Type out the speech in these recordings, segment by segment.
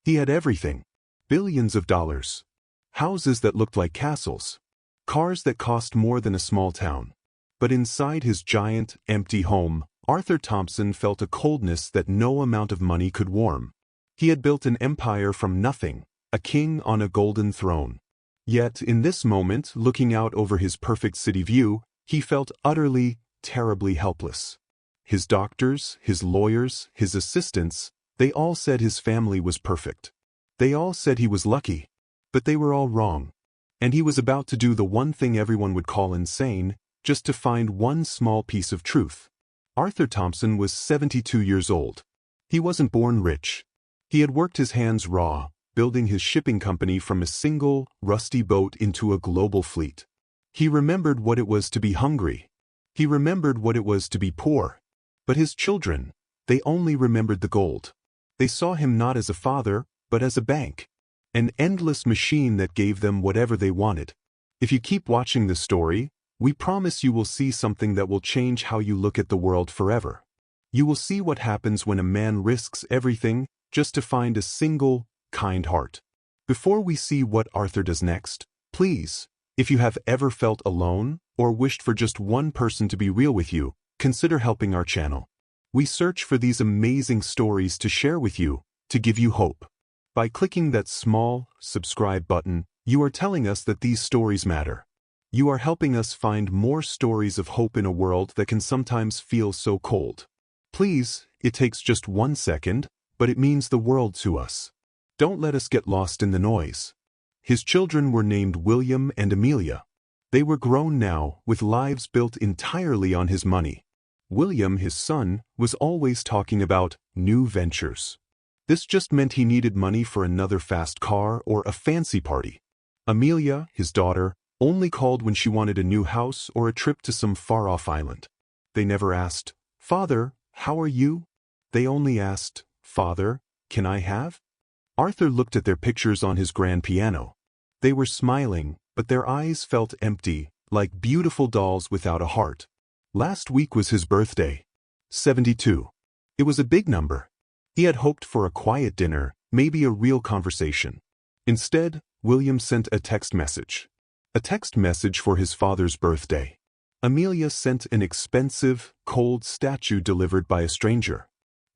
He had everything. Billions of dollars. Houses that looked like castles. Cars that cost more than a small town. But inside his giant, empty home, Arthur Thompson felt a coldness that no amount of money could warm. He had built an empire from nothing, a king on a golden throne. Yet, in this moment, looking out over his perfect city view, he felt utterly, terribly helpless. His doctors, his lawyers, his assistants, they all said his family was perfect. They all said he was lucky. But they were all wrong. And he was about to do the one thing everyone would call insane, just to find one small piece of truth. Arthur Thompson was 72 years old. He wasn't born rich. He had worked his hands raw, building his shipping company from a single, rusty boat into a global fleet. He remembered what it was to be hungry. He remembered what it was to be poor. But his children, they only remembered the gold. They saw him not as a father, but as a bank. An endless machine that gave them whatever they wanted. If you keep watching this story, we promise you will see something that will change how you look at the world forever. You will see what happens when a man risks everything just to find a single, kind heart. Before we see what Arthur does next, please, if you have ever felt alone or wished for just one person to be real with you, consider helping our channel. We search for these amazing stories to share with you, to give you hope. By clicking that small subscribe button, you are telling us that these stories matter. You are helping us find more stories of hope in a world that can sometimes feel so cold. Please, it takes just 1 second, but it means the world to us. Don't let us get lost in the noise. His children were named William and Amelia. They were grown now, with lives built entirely on his money. William, his son, was always talking about new ventures. This just meant he needed money for another fast car or a fancy party. Amelia, his daughter, only called when she wanted a new house or a trip to some far-off island. They never asked, "Father, how are you?" They only asked, "Father, can I have?" Arthur looked at their pictures on his grand piano. They were smiling, but their eyes felt empty, like beautiful dolls without a heart. Last week was his birthday. 72. It was a big number. He had hoped for a quiet dinner, maybe a real conversation. Instead, William sent a text message. A text message for his father's birthday. Amelia sent an expensive, cold statue delivered by a stranger.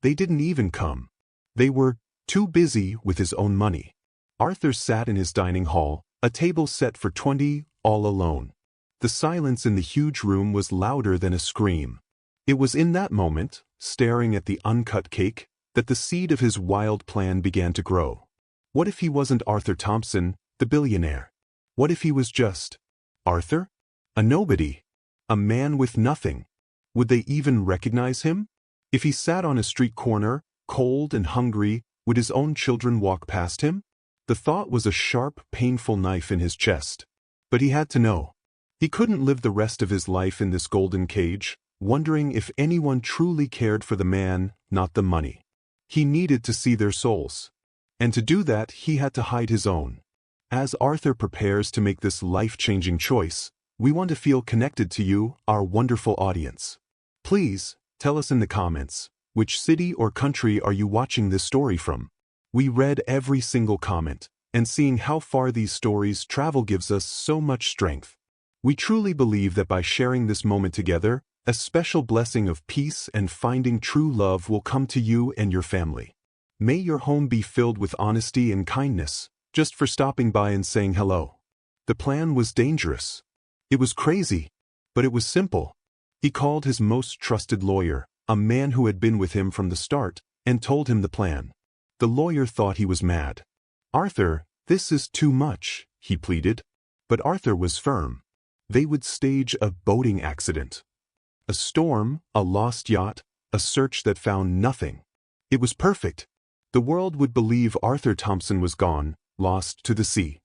They didn't even come. They were too busy with his own money. Arthur sat in his dining hall, a table set for 20, all alone. The silence in the huge room was louder than a scream. It was in that moment, staring at the uncut cake, that the seed of his wild plan began to grow. What if he wasn't Arthur Thompson, the billionaire? What if he was just Arthur? A nobody. A man with nothing. Would they even recognize him? If he sat on a street corner, cold and hungry, would his own children walk past him? The thought was a sharp, painful knife in his chest. But he had to know. He couldn't live the rest of his life in this golden cage, wondering if anyone truly cared for the man, not the money. He needed to see their souls. And to do that, he had to hide his own. As Arthur prepares to make this life-changing choice, we want to feel connected to you, our wonderful audience. Please, tell us in the comments, which city or country are you watching this story from? We read every single comment, and seeing how far these stories travel gives us so much strength. We truly believe that by sharing this moment together, a special blessing of peace and finding true love will come to you and your family. May your home be filled with honesty and kindness, just for stopping by and saying hello. The plan was dangerous. It was crazy, but it was simple. He called his most trusted lawyer, a man who had been with him from the start, and told him the plan. The lawyer thought he was mad. "Arthur, this is too much," he pleaded. But Arthur was firm. They would stage a boating accident. A storm, a lost yacht, a search that found nothing. It was perfect. The world would believe Arthur Thompson was gone, lost to the sea.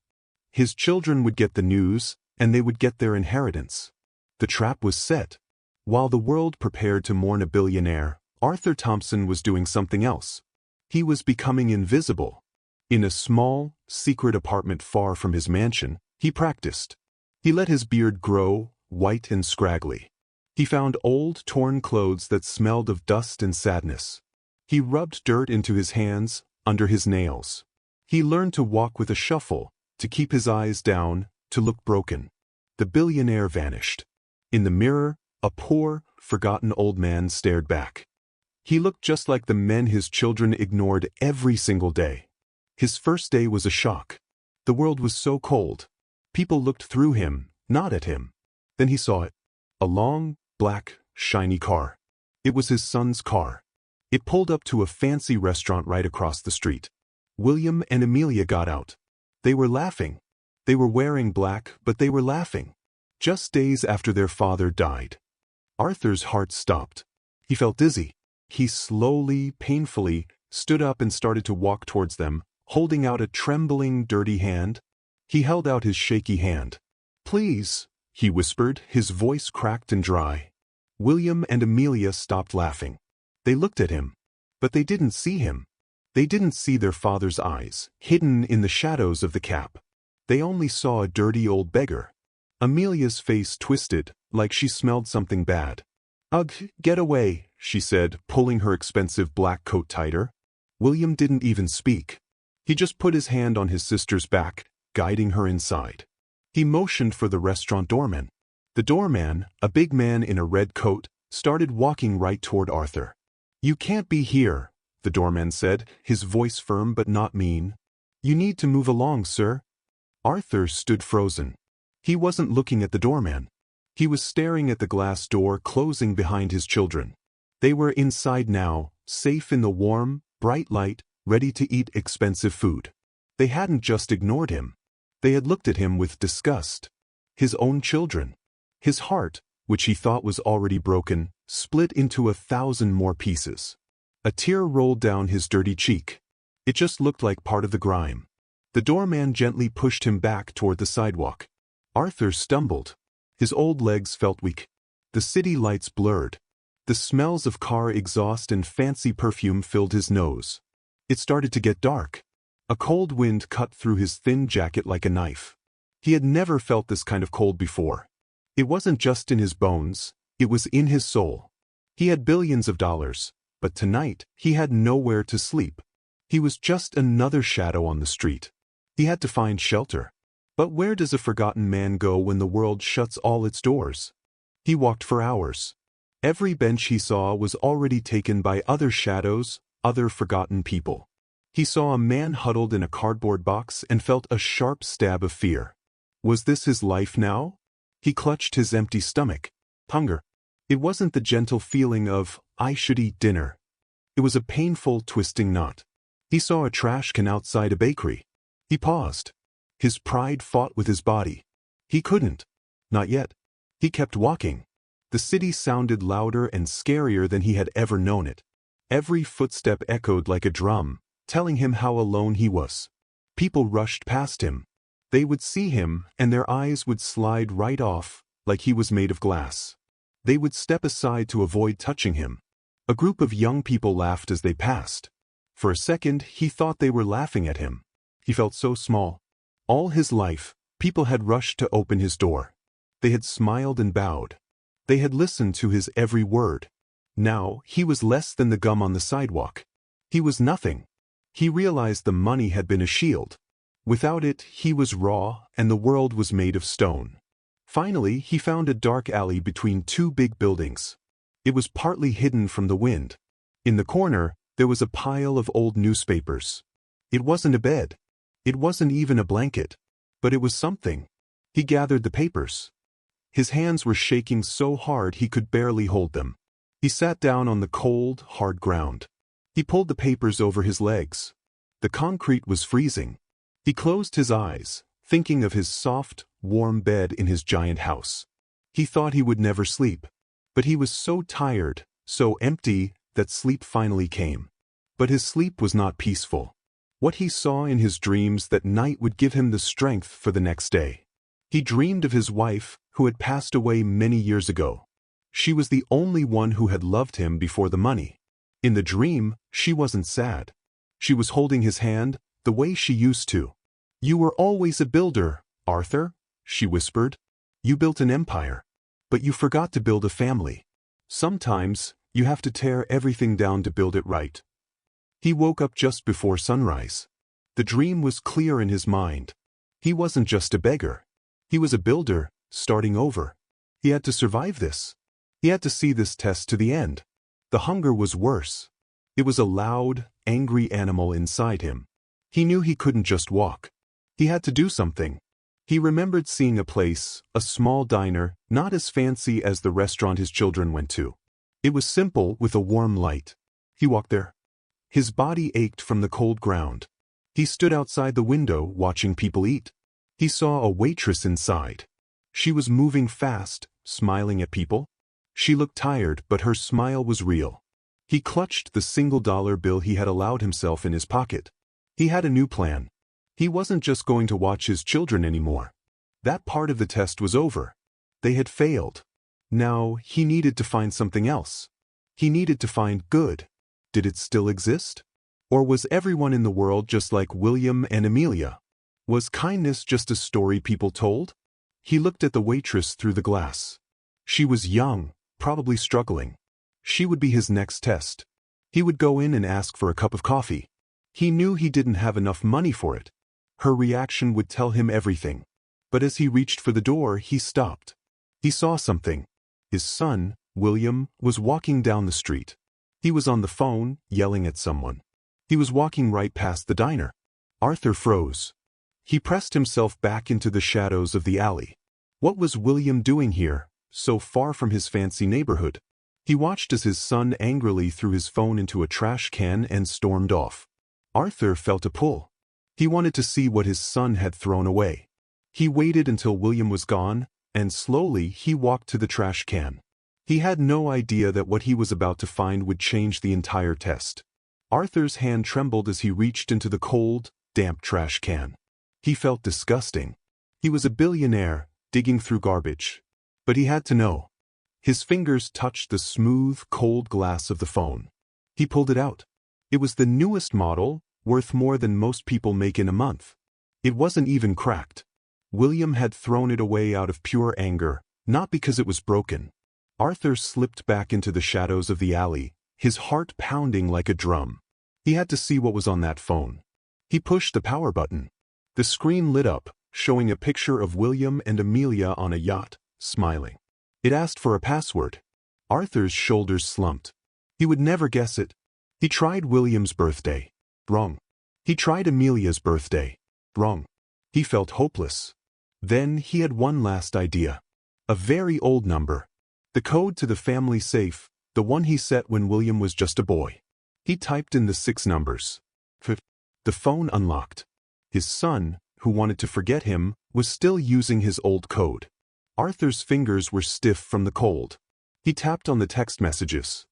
His children would get the news, and they would get their inheritance. The trap was set. While the world prepared to mourn a billionaire, Arthur Thompson was doing something else. He was becoming invisible. In a small, secret apartment far from his mansion, he practiced. He let his beard grow, white and scraggly. He found old, torn clothes that smelled of dust and sadness. He rubbed dirt into his hands, under his nails. He learned to walk with a shuffle, to keep his eyes down, to look broken. The billionaire vanished. In the mirror, a poor, forgotten old man stared back. He looked just like the men his children ignored every single day. His first day was a shock. The world was so cold. People looked through him, not at him. Then he saw it. A long, black, shiny car. It was his son's car. It pulled up to a fancy restaurant right across the street. William and Amelia got out. They were laughing. They were wearing black, but they were laughing. Just days after their father died. Arthur's heart stopped. He felt dizzy. He slowly, painfully, stood up and started to walk towards them, holding out a trembling, dirty hand. He held out his shaky hand. "Please," he whispered, his voice cracked and dry. William and Amelia stopped laughing. They looked at him. But they didn't see him. They didn't see their father's eyes, hidden in the shadows of the cap. They only saw a dirty old beggar. Amelia's face twisted, like she smelled something bad. "Ugh, get away," she said, pulling her expensive black coat tighter. William didn't even speak. He just put his hand on his sister's back, guiding her inside. He motioned for the restaurant doorman. The doorman, a big man in a red coat, started walking right toward Arthur. "You can't be here," the doorman said, his voice firm but not mean. "You need to move along, sir." Arthur stood frozen. He wasn't looking at the doorman. He was staring at the glass door closing behind his children. They were inside now, safe in the warm, bright light, ready to eat expensive food. They hadn't just ignored him. They had looked at him with disgust. His own children. His heart, which he thought was already broken, split into 1,000 more pieces. A tear rolled down his dirty cheek. It just looked like part of the grime. The doorman gently pushed him back toward the sidewalk. Arthur stumbled. His old legs felt weak. The city lights blurred. The smells of car exhaust and fancy perfume filled his nose. It started to get dark. A cold wind cut through his thin jacket like a knife. He had never felt this kind of cold before. It wasn't just in his bones, it was in his soul. He had billions of dollars, but tonight he had nowhere to sleep. He was just another shadow on the street. He had to find shelter. But where does a forgotten man go when the world shuts all its doors? He walked for hours. Every bench he saw was already taken by other shadows, other forgotten people. He saw a man huddled in a cardboard box and felt a sharp stab of fear. Was this his life now? He clutched his empty stomach. Hunger. It wasn't the gentle feeling of, "I should eat dinner." It was a painful, twisting knot. He saw a trash can outside a bakery. He paused. His pride fought with his body. He couldn't. Not yet. He kept walking. The city sounded louder and scarier than he had ever known it. Every footstep echoed like a drum, telling him how alone he was. People rushed past him. They would see him, and their eyes would slide right off, like he was made of glass. They would step aside to avoid touching him. A group of young people laughed as they passed. For a second, he thought they were laughing at him. He felt so small. All his life, people had rushed to open his door. They had smiled and bowed. They had listened to his every word. Now, he was less than the gum on the sidewalk. He was nothing. He realized the money had been a shield. Without it, he was raw, and the world was made of stone. Finally, he found a dark alley between two big buildings. It was partly hidden from the wind. In the corner, there was a pile of old newspapers. It wasn't a bed. It wasn't even a blanket. But it was something. He gathered the papers. His hands were shaking so hard he could barely hold them. He sat down on the cold, hard ground. He pulled the papers over his legs. The concrete was freezing. He closed his eyes, thinking of his soft, warm bed in his giant house. He thought he would never sleep. But he was so tired, so empty, that sleep finally came. But his sleep was not peaceful. What he saw in his dreams that night would give him the strength for the next day. He dreamed of his wife, who had passed away many years ago. She was the only one who had loved him before the money. In the dream, she wasn't sad. She was holding his hand, the way she used to. "You were always a builder, Arthur," she whispered. "You built an empire. But you forgot to build a family. Sometimes, you have to tear everything down to build it right." He woke up just before sunrise. The dream was clear in his mind. He wasn't just a beggar. He was a builder, starting over. He had to survive this. He had to see this test to the end. The hunger was worse. It was a loud, angry animal inside him. He knew he couldn't just walk. He had to do something. He remembered seeing a place, a small diner, not as fancy as the restaurant his children went to. It was simple with a warm light. He walked there. His body ached from the cold ground. He stood outside the window watching people eat. He saw a waitress inside. She was moving fast, smiling at people. She looked tired, but her smile was real. He clutched the $1 bill he had allowed himself in his pocket. He had a new plan. He wasn't just going to watch his children anymore. That part of the test was over. They had failed. Now he needed to find something else. He needed to find good. Did it still exist? Or was everyone in the world just like William and Amelia? Was kindness just a story people told? He looked at the waitress through the glass. She was young, probably struggling. She would be his next test. He would go in and ask for a cup of coffee. He knew he didn't have enough money for it. Her reaction would tell him everything. But as he reached for the door, he stopped. He saw something. His son, William, was walking down the street. He was on the phone, yelling at someone. He was walking right past the diner. Arthur froze. He pressed himself back into the shadows of the alley. What was William doing here, so far from his fancy neighborhood? He watched as his son angrily threw his phone into a trash can and stormed off. Arthur felt a pull. He wanted to see what his son had thrown away. He waited until William was gone, and slowly he walked to the trash can. He had no idea that what he was about to find would change the entire test. Arthur's hand trembled as he reached into the cold, damp trash can. He felt disgusting. He was a billionaire, digging through garbage. But he had to know. His fingers touched the smooth, cold glass of the phone. He pulled it out. It was the newest model, worth more than most people make in a month. It wasn't even cracked. William had thrown it away out of pure anger, not because it was broken. Arthur slipped back into the shadows of the alley, his heart pounding like a drum. He had to see what was on that phone. He pushed the power button. The screen lit up, showing a picture of William and Amelia on a yacht, smiling. It asked for a password. Arthur's shoulders slumped. He would never guess it. He tried William's birthday. Wrong. He tried Amelia's birthday. Wrong. He felt hopeless. Then he had one last idea. A very old number. The code to the family safe, the one he set when William was just a boy. He typed in the 6 numbers. The phone unlocked. His son, who wanted to forget him, was still using his old code. Arthur's fingers were stiff from the cold. He tapped on the text messages.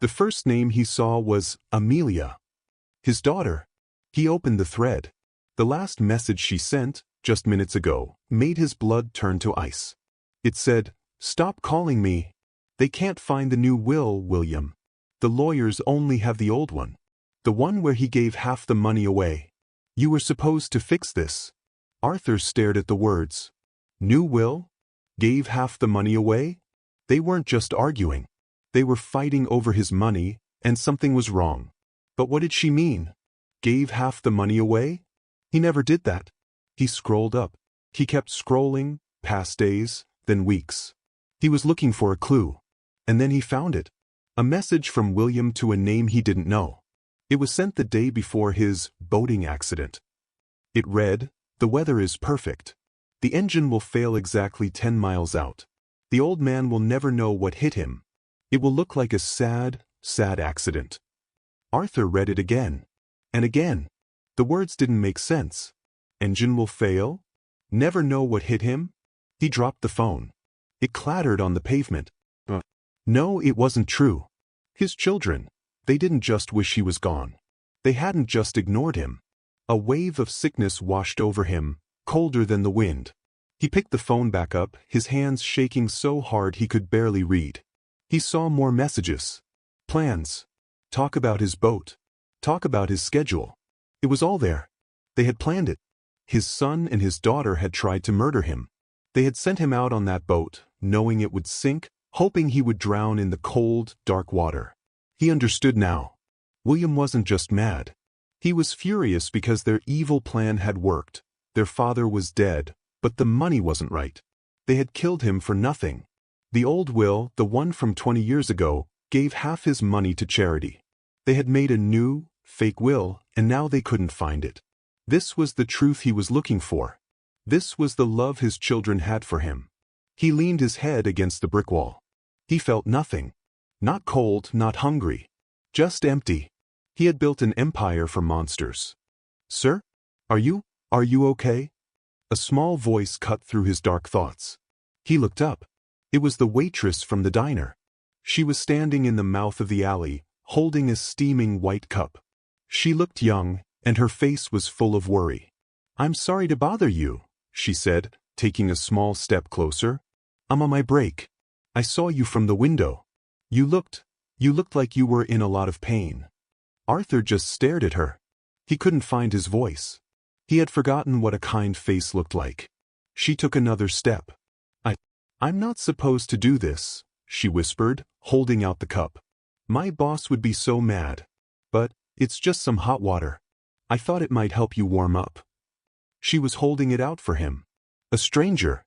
The first name he saw was Amelia. His daughter. He opened the thread. The last message she sent, just minutes ago, made his blood turn to ice. It said, "Stop calling me. They can't find the new will, William. The lawyers only have the old one. The one where he gave half the money away. You were supposed to fix this." Arthur stared at the words. New will? Gave half the money away? They weren't just arguing. They were fighting over his money, and something was wrong. But what did she mean? Gave half the money away? He never did that. He scrolled up. He kept scrolling, past days, then weeks. He was looking for a clue. And then he found it. A message from William to a name he didn't know. It was sent the day before his boating accident. It read, "The weather is perfect. The engine will fail exactly 10 miles out. The old man will never know what hit him. It will look like a sad, sad accident." Arthur read it again. And again. The words didn't make sense. Engine will fail? Never know what hit him? He dropped the phone. It clattered on the pavement. No, it wasn't true. His children, they didn't just wish he was gone. They hadn't just ignored him. A wave of sickness washed over him, colder than the wind. He picked the phone back up, his hands shaking so hard he could barely read. He saw more messages. Plans. Talk about his boat. Talk about his schedule. It was all there. They had planned it. His son and his daughter had tried to murder him. They had sent him out on that boat, knowing it would sink, hoping he would drown in the cold, dark water. He understood now. William wasn't just mad. He was furious because their evil plan had worked. Their father was dead, but the money wasn't right. They had killed him for nothing. The old will, the one from 20 years ago, gave half his money to charity. They had made a new, fake will, and now they couldn't find it. This was the truth he was looking for. This was the love his children had for him. He leaned his head against the brick wall. He felt nothing. Not cold, not hungry. Just empty. He had built an empire for monsters. "Sir? Are you okay?" A small voice cut through his dark thoughts. He looked up. It was the waitress from the diner. She was standing in the mouth of the alley, holding a steaming white cup. She looked young, and her face was full of worry. "I'm sorry to bother you," she said, taking a small step closer. "I'm on my break. I saw you from the window. You looked like you were in a lot of pain." Arthur just stared at her. He couldn't find his voice. He had forgotten what a kind face looked like. She took another step. I'm not supposed to do this," she whispered, holding out the cup. "My boss would be so mad. But it's just some hot water. I thought it might help you warm up." She was holding it out for him. A stranger,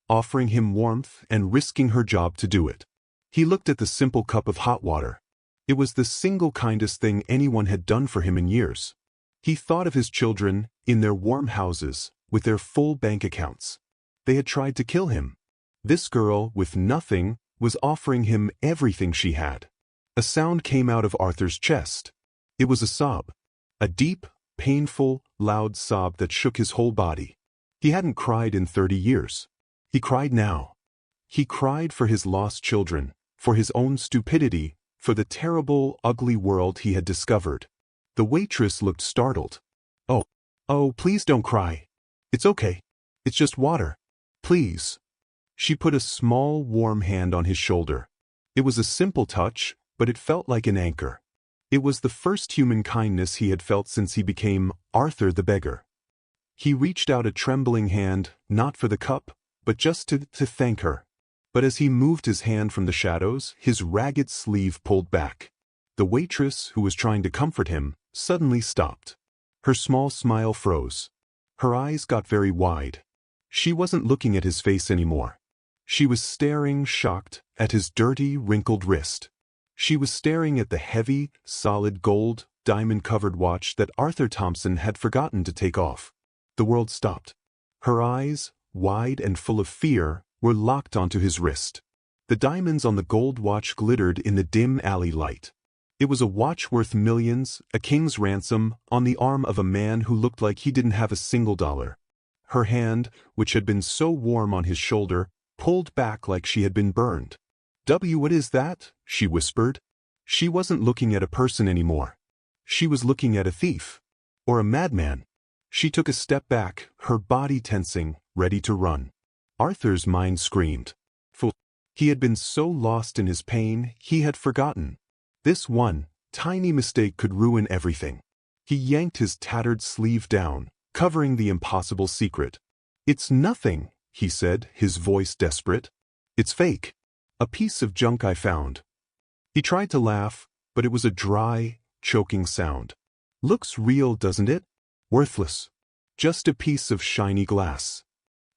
offering him warmth and risking her job to do it. He looked at the simple cup of hot water. It was the single kindest thing anyone had done for him in years. He thought of his children, in their warm houses, with their full bank accounts. They had tried to kill him. This girl, with nothing, was offering him everything she had. A sound came out of Arthur's chest. It was a sob. A deep, painful, loud sob that shook his whole body. He hadn't cried in 30 years. He cried now. He cried for his lost children, for his own stupidity, for the terrible, ugly world he had discovered. The waitress looked startled. Oh, please don't cry. It's okay. It's just water. Please." She put a small, warm hand on his shoulder. It was a simple touch, but it felt like an anchor. It was the first human kindness he had felt since he became Arthur the Beggar. He reached out a trembling hand, not for the cup, but just to thank her. But as he moved his hand from the shadows, his ragged sleeve pulled back. The waitress, who was trying to comfort him, suddenly stopped. Her small smile froze. Her eyes got very wide. She wasn't looking at his face anymore. She was staring, shocked, at his dirty, wrinkled wrist. She was staring at the heavy, solid gold, diamond-covered watch that Arthur Thompson had forgotten to take off. The world stopped. Her eyes, wide and full of fear, were locked onto his wrist. The diamonds on the gold watch glittered in the dim alley light. It was a watch worth millions, a king's ransom, on the arm of a man who looked like he didn't have a single dollar. Her hand, which had been so warm on his shoulder, pulled back like she had been burned. What is that?" she whispered. She wasn't looking at a person anymore. She was looking at a thief. Or a madman. She took a step back, her body tensing, ready to run. Arthur's mind screamed. Fool. He had been so lost in his pain, he had forgotten. This one, tiny mistake could ruin everything. He yanked his tattered sleeve down, covering the impossible secret. "It's nothing," he said, his voice desperate. "It's fake. A piece of junk I found." He tried to laugh, but it was a dry, choking sound. "Looks real, doesn't it? Worthless. Just a piece of shiny glass."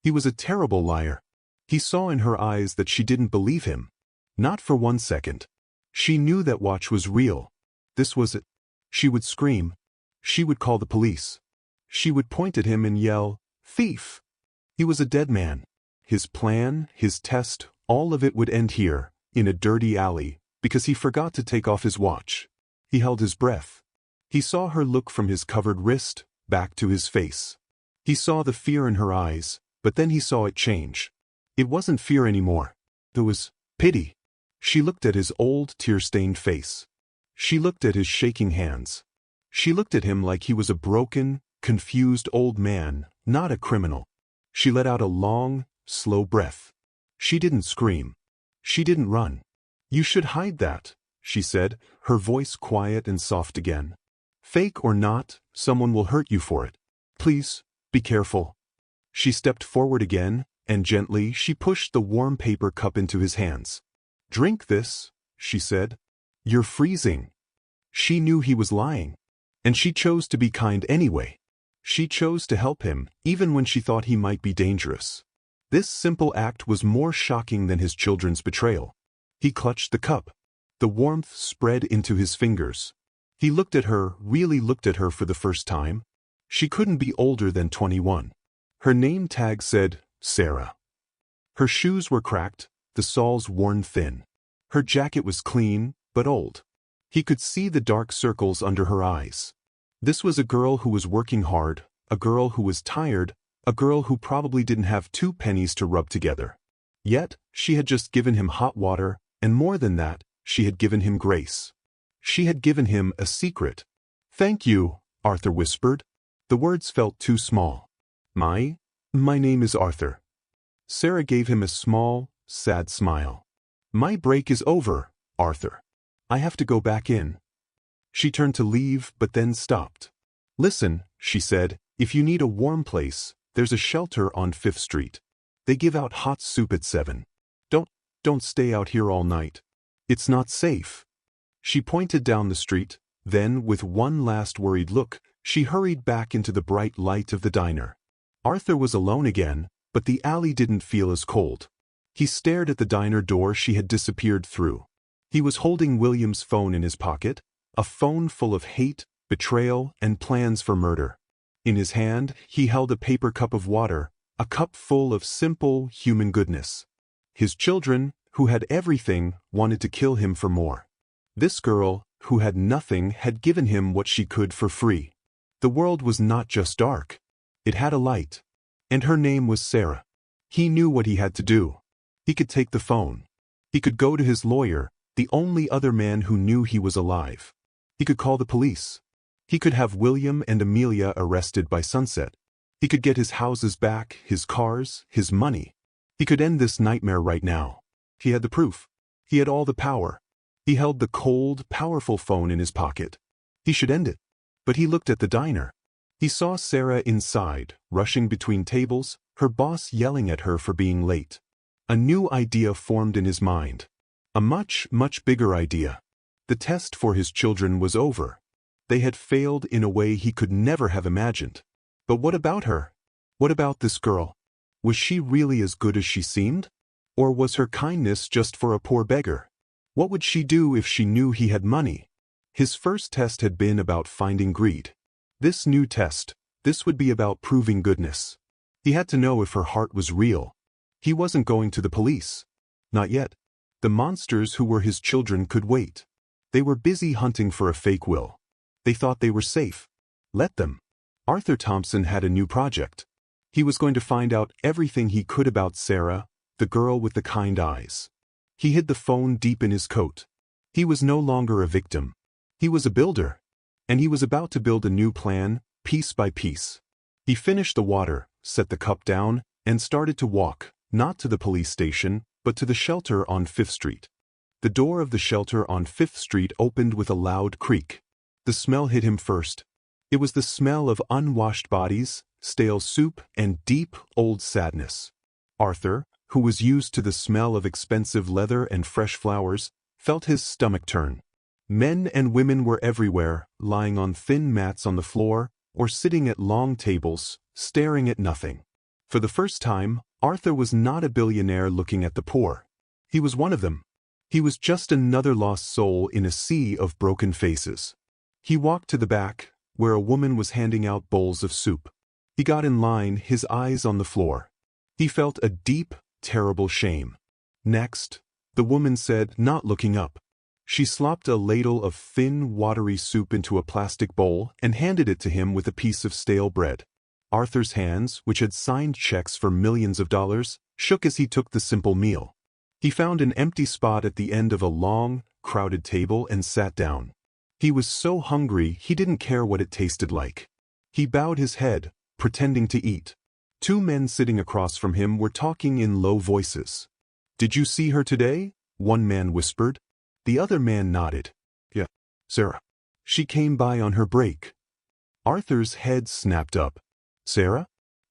He was a terrible liar. He saw in her eyes that she didn't believe him. Not for 1 second. She knew that watch was real. This was it. She would scream. She would call the police. She would point at him and yell, "Thief!" He was a dead man. His plan, his test, all of it would end here, in a dirty alley, because he forgot to take off his watch. He held his breath. He saw her look from his covered wrist, back to his face. He saw the fear in her eyes, but then he saw it change. It wasn't fear anymore. There was pity. She looked at his old, tear-stained face. She looked at his shaking hands. She looked at him like he was a broken, confused old man, not a criminal. She let out a long, slow breath. She didn't scream. She didn't run. "You should hide that," she said, her voice quiet and soft again. "Fake or not, someone will hurt you for it. Please, be careful." She stepped forward again, and gently she pushed the warm paper cup into his hands. "Drink this," she said. "You're freezing." She knew he was lying. And she chose to be kind anyway. She chose to help him, even when she thought he might be dangerous. This simple act was more shocking than his children's betrayal. He clutched the cup. The warmth spread into his fingers. He looked at her, really looked at her for the first time. She couldn't be older than 21. Her name tag said, Sarah. Her shoes were cracked, the soles worn thin. Her jacket was clean, but old. He could see the dark circles under her eyes. This was a girl who was working hard, a girl who was tired, a girl who probably didn't have 2 pennies to rub together. Yet, she had just given him hot water, and more than that, she had given him grace. She had given him a secret. "Thank you," Arthur whispered. The words felt too small. My name is Arthur." Sarah gave him a small, sad smile. "My break is over, Arthur. I have to go back in." She turned to leave, but then stopped. "Listen," she said, "if you need a warm place, there's a shelter on 5th Street. They give out hot soup at 7. Don't stay out here all night. It's not safe." She pointed down the street, then, with one last worried look, she hurried back into the bright light of the diner. Arthur was alone again, but the alley didn't feel as cold. He stared at the diner door she had disappeared through. He was holding William's phone in his pocket, a phone full of hate, betrayal, and plans for murder. In his hand, he held a paper cup of water, a cup full of simple, human goodness. His children, who had everything, wanted to kill him for more. This girl, who had nothing, had given him what she could for free. The world was not just dark. It had a light. And her name was Sarah. He knew what he had to do. He could take the phone. He could go to his lawyer, the only other man who knew he was alive. He could call the police. He could have William and Amelia arrested by sunset. He could get his houses back, his cars, his money. He could end this nightmare right now. He had the proof. He had all the power. He held the cold, powerful phone in his pocket. He should end it. But he looked at the diner. He saw Sarah inside, rushing between tables, her boss yelling at her for being late. A new idea formed in his mind. A much, much bigger idea. The test for his children was over. They had failed in a way he could never have imagined. But what about her? What about this girl? Was she really as good as she seemed? Or was her kindness just for a poor beggar? What would she do if she knew he had money? His first test had been about finding greed. This new test, this would be about proving goodness. He had to know if her heart was real. He wasn't going to the police. Not yet. The monsters who were his children could wait. They were busy hunting for a fake will. They thought they were safe. Let them. Arthur Thompson had a new project. He was going to find out everything he could about Sarah, the girl with the kind eyes. He hid the phone deep in his coat. He was no longer a victim. He was a builder. And he was about to build a new plan, piece by piece. He finished the water, set the cup down, and started to walk, not to the police station, but to the shelter on 5th Street. The door of the shelter on 5th Street opened with a loud creak. The smell hit him first. It was the smell of unwashed bodies, stale soup, and deep, old sadness. Arthur, who was used to the smell of expensive leather and fresh flowers, felt his stomach turn. Men and women were everywhere, lying on thin mats on the floor, or sitting at long tables, staring at nothing. For the first time, Arthur was not a billionaire looking at the poor. He was one of them. He was just another lost soul in a sea of broken faces. He walked to the back, where a woman was handing out bowls of soup. He got in line, his eyes on the floor. He felt a deep, terrible shame. "Next," the woman said, not looking up. She slopped a ladle of thin, watery soup into a plastic bowl and handed it to him with a piece of stale bread. Arthur's hands, which had signed checks for millions of dollars, shook as he took the simple meal. He found an empty spot at the end of a long, crowded table and sat down. He was so hungry he didn't care what it tasted like. He bowed his head, pretending to eat. 2 men sitting across from him were talking in low voices. "Did you see her today?" one man whispered. The other man nodded. "Yeah, Sarah. She came by on her break." Arthur's head snapped up. "Sarah?"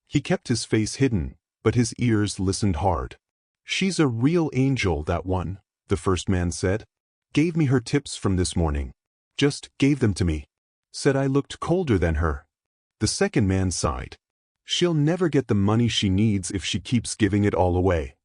He kept his face hidden, but his ears listened hard. "She's a real angel, that one," the first man said. "Gave me her tips from this morning. Just gave them to me. said I looked colder than her. The second man sighed. She'll never get the money she needs if she keeps giving it all away.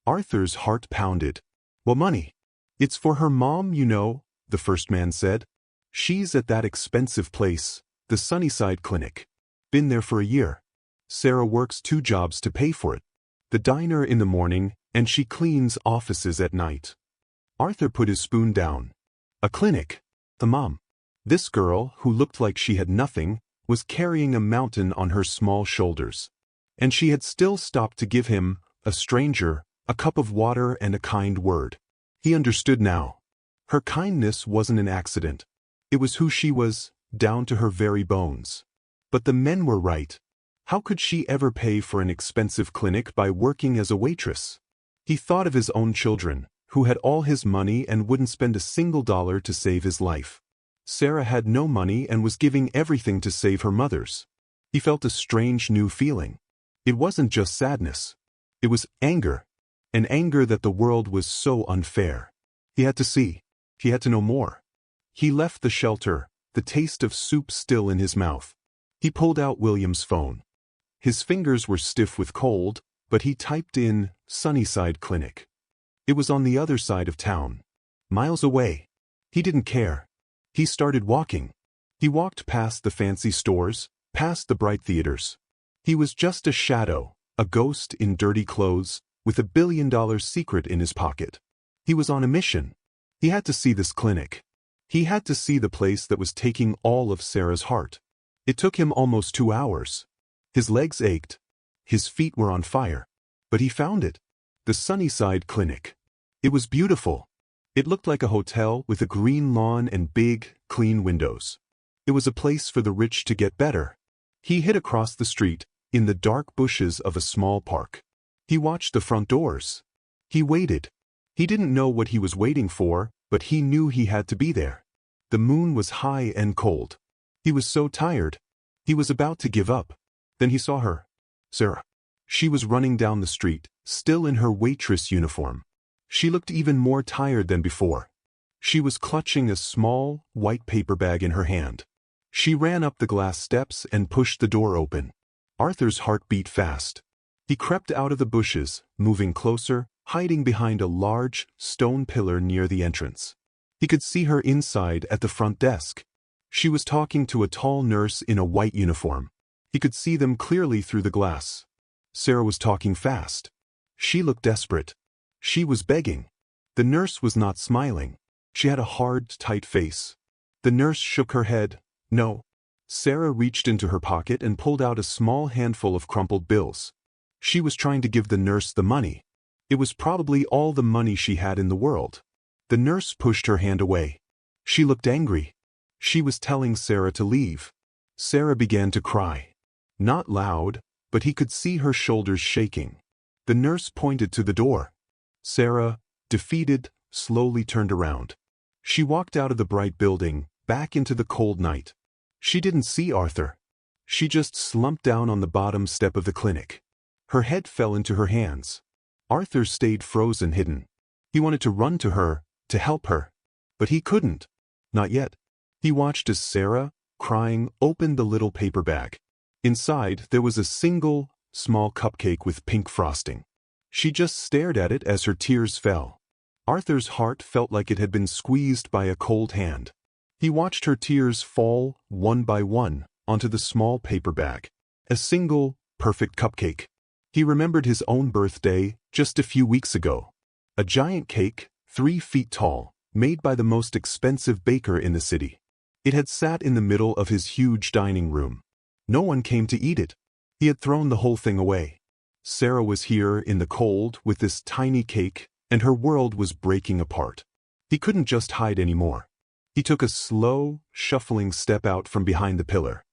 Arthur's heart pounded. What money? It's for her mom, you know, the first man said. She's at that expensive place, the Sunnyside Clinic. Been there for a year. Sarah works 2 jobs to pay for it. The diner in the morning, and she cleans offices at night. Arthur put his spoon down. A clinic. The mom. This girl, who looked like she had nothing, was carrying a mountain on her small shoulders. And she had still stopped to give him, a stranger, a cup of water and a kind word. He understood now. Her kindness wasn't an accident. It was who she was, down to her very bones. But the men were right. How could she ever pay for an expensive clinic by working as a waitress? He thought of his own children, who had all his money and wouldn't spend a single dollar to save his life. Sarah had no money and was giving everything to save her mother's. He felt a strange new feeling. It wasn't just sadness. It was anger. An anger that the world was so unfair. He had to see. He had to know more. He left the shelter, the taste of soup still in his mouth. He pulled out William's phone. His fingers were stiff with cold, but he typed in Sunnyside Clinic. It was on the other side of town. Miles away. He didn't care. He started walking. He walked past the fancy stores, past the bright theaters. He was just a shadow, a ghost in dirty clothes, with $1 billion secret in his pocket. He was on a mission. He had to see this clinic. He had to see the place that was taking all of Sarah's heart. It took him almost 2 hours. His legs ached. His feet were on fire. But he found it. The Sunnyside Clinic. It was beautiful. It looked like a hotel with a green lawn and big, clean windows. It was a place for the rich to get better. He hid across the street, in the dark bushes of a small park. He watched the front doors. He waited. He didn't know what he was waiting for, but he knew he had to be there. The moon was high and cold. He was so tired. He was about to give up. Then he saw her. Sarah. She was running down the street, still in her waitress uniform. She looked even more tired than before. She was clutching a small, white paper bag in her hand. She ran up the glass steps and pushed the door open. Arthur's heart beat fast. He crept out of the bushes, moving closer, hiding behind a large, stone pillar near the entrance. He could see her inside at the front desk. She was talking to a tall nurse in a white uniform. He could see them clearly through the glass. Sarah was talking fast. She looked desperate. She was begging. The nurse was not smiling. She had a hard, tight face. The nurse shook her head. No. Sarah reached into her pocket and pulled out a small handful of crumpled bills. She was trying to give the nurse the money. It was probably all the money she had in the world. The nurse pushed her hand away. She looked angry. She was telling Sarah to leave. Sarah began to cry. Not loud, but he could see her shoulders shaking. The nurse pointed to the door. Sarah, defeated, slowly turned around. She walked out of the bright building, back into the cold night. She didn't see Arthur. She just slumped down on the bottom step of the clinic. Her head fell into her hands. Arthur stayed frozen, hidden. He wanted to run to her, to help her. But he couldn't. Not yet. He watched as Sarah, crying, opened the little paper bag. Inside, there was a single, small cupcake with pink frosting. She just stared at it as her tears fell. Arthur's heart felt like it had been squeezed by a cold hand. He watched her tears fall, one by one, onto the small paper bag. A single, perfect cupcake. He remembered his own birthday, just a few weeks ago. A giant cake, 3 feet tall, made by the most expensive baker in the city. It had sat in the middle of his huge dining room. No one came to eat it. He had thrown the whole thing away. Sarah was here in the cold with this tiny cake, and her world was breaking apart. He couldn't just hide anymore. He took a slow, shuffling step out from behind the pillar.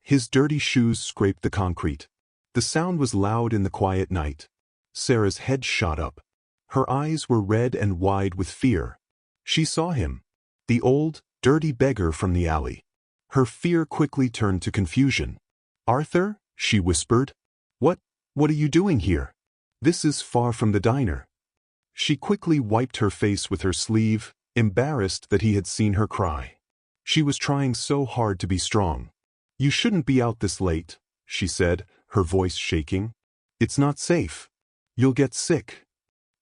His dirty shoes scraped the concrete. The sound was loud in the quiet night. Sarah's head shot up. Her eyes were red and wide with fear. She saw him. The old, dirty beggar from the alley. Her fear quickly turned to confusion. "Arthur?" she whispered. What are you doing here? This is far from the diner." She quickly wiped her face with her sleeve, embarrassed that he had seen her cry. She was trying so hard to be strong. "You shouldn't be out this late," she said, her voice shaking. "It's not safe. You'll get sick."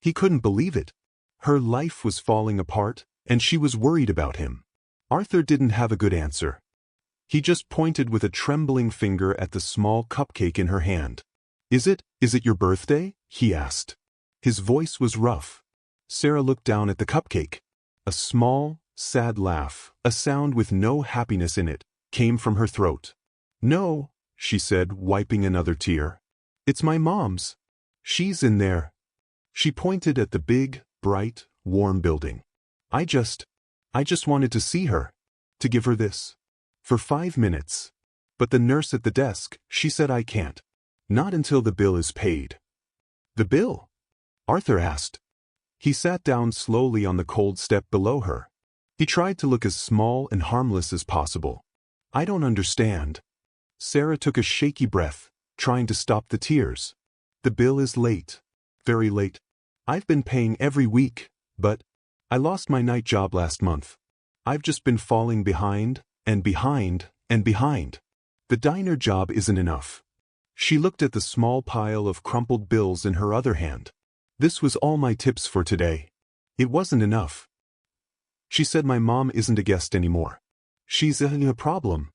He couldn't believe it. Her life was falling apart, and she was worried about him. Arthur didn't have a good answer. He just pointed with a trembling finger at the small cupcake in her hand. Is it your birthday?" he asked. His voice was rough. Sarah looked down at the cupcake. A small, sad laugh, a sound with no happiness in it, came from her throat. "No," she said, wiping another tear. "It's my mom's. She's in there." She pointed at the big, bright, warm building. I just wanted to see her. To give her this. For 5 minutes. But the nurse at the desk, she said I can't. Not until the bill is paid." "The bill?" Arthur asked. He sat down slowly on the cold step below her. He tried to look as small and harmless as possible. "I don't understand." Sarah took a shaky breath, trying to stop the tears. "The bill is late. Very late. I've been paying every week, but I lost my night job last month. I've just been falling behind, and behind, and behind. The diner job isn't enough." She looked at the small pile of crumpled bills in her other hand. "This was all my tips for today. It wasn't enough." She said my mom isn't a guest anymore. She's a problem.